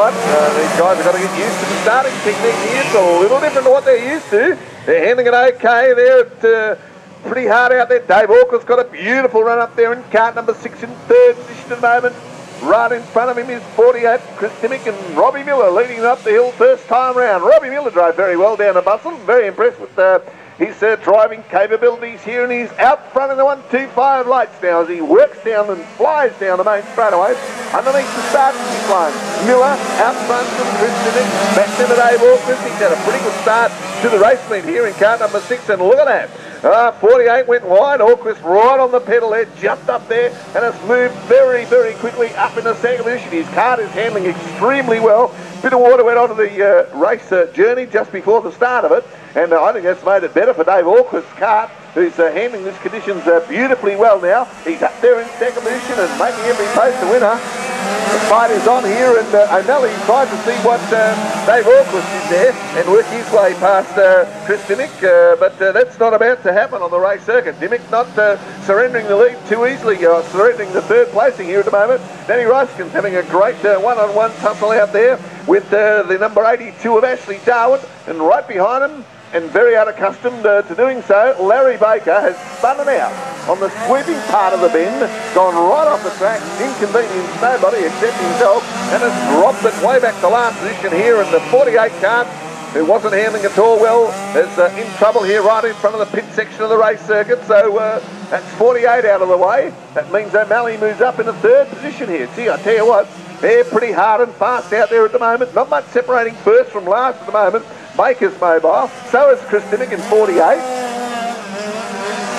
what, these guys have got to get used to the starting technique here. It's a little different to what they're used to. They're handling it okay there. Pretty hard out there. Dave Auckland's got a beautiful run up there in cart number 6 in third position at the moment. Right in front of him is 48, Chris Dimmick, and Robbie Miller leading up the hill first time round. Robbie Miller drove very well down the Bustle. Very impressed with his driving capabilities here, and he's out front in the 125 lights now as he works down and flies down the main straightaway underneath the start finish line. Miller out front from Chris Dimmick, back to the Dave Auckland. He's had a pretty good start to the race meet here in car number 6, and look at that. 48 went wide. Auckland right on the pedal there, jumped up there, and has moved very, very quickly up in the second position. His cart is handling extremely well. Bit of water went onto the race journey just before the start of it, and I think that's made it better for Dave Auckland's cart, who's handling these conditions beautifully well now. He's up there in second position and making every post a winner. The fight is on here, and O'Malley tried to see what Dave Auckland did there and work his way past Chris Dimmick, but that's not about to happen on the race circuit. Dimmick not surrendering the lead too easily, surrendering the third placing here at the moment. Danny Ruskin's having a great one-on-one tussle out there with the number 82 of Ashley Darwin, and right behind him, and very unaccustomed to doing so, Larry Baker has spun it out on the sweeping part of the bend, gone right off the track, inconvenienced nobody except himself, and has dropped it way back to last position here in the 48 cart, who wasn't handling it all well, is in trouble here right in front of the pit section of the race circuit. So that's 48 out of the way. That means O'Malley moves up in the third position here. Gee, I tell you what, they're pretty hard and fast out there at the moment. Not much separating first from last at the moment. Baker's mobile, so is Chris Dimmick in 48.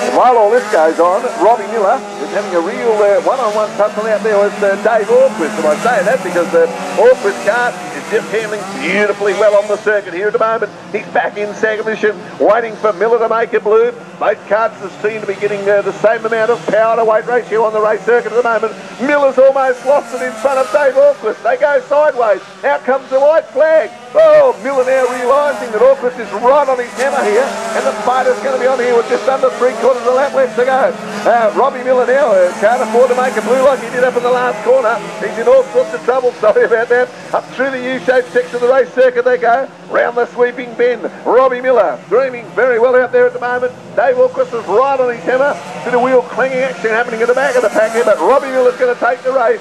And while all this goes on, Robbie Miller is having a real one-on-one tussle out there with Dave Auckland. And I say that because Auckland's cart is just handling beautifully well on the circuit here at the moment. He's back in second position, waiting for Miller to make a blue. Both carts seem to be getting the same amount of power to weight ratio on the race circuit at the moment. Miller's almost lost it in front of Dave Auckland. They go sideways. Out comes the white flag. Oh, Miller now realising that Auckland is right on his hammer here, and the fight is going to be on here with just under 3/4 of the lap left to go. Robbie Miller now can't afford to make a blue like he did up in the last corner. He's in all sorts of trouble, sorry about that. Up through the U-shaped section of the race circuit they go, round the sweeping bend. Robbie Miller dreaming very well out there at the moment. Dave Auckland is right on his hammer. Bit of wheel clanging action happening at the back of the pack here, but Robbie Miller's going to take the race.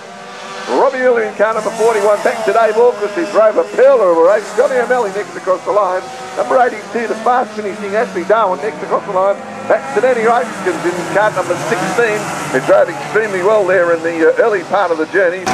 Robbie Miller in car number 41, back to Dave Auckland, who drove a pearler of a race. Johnny O'Malley next across the line. Number 82, the fast finishing Ashley Darwin next across the line. Back to Danny Roskins in car number 16, who drove extremely well there in the early part of the journey.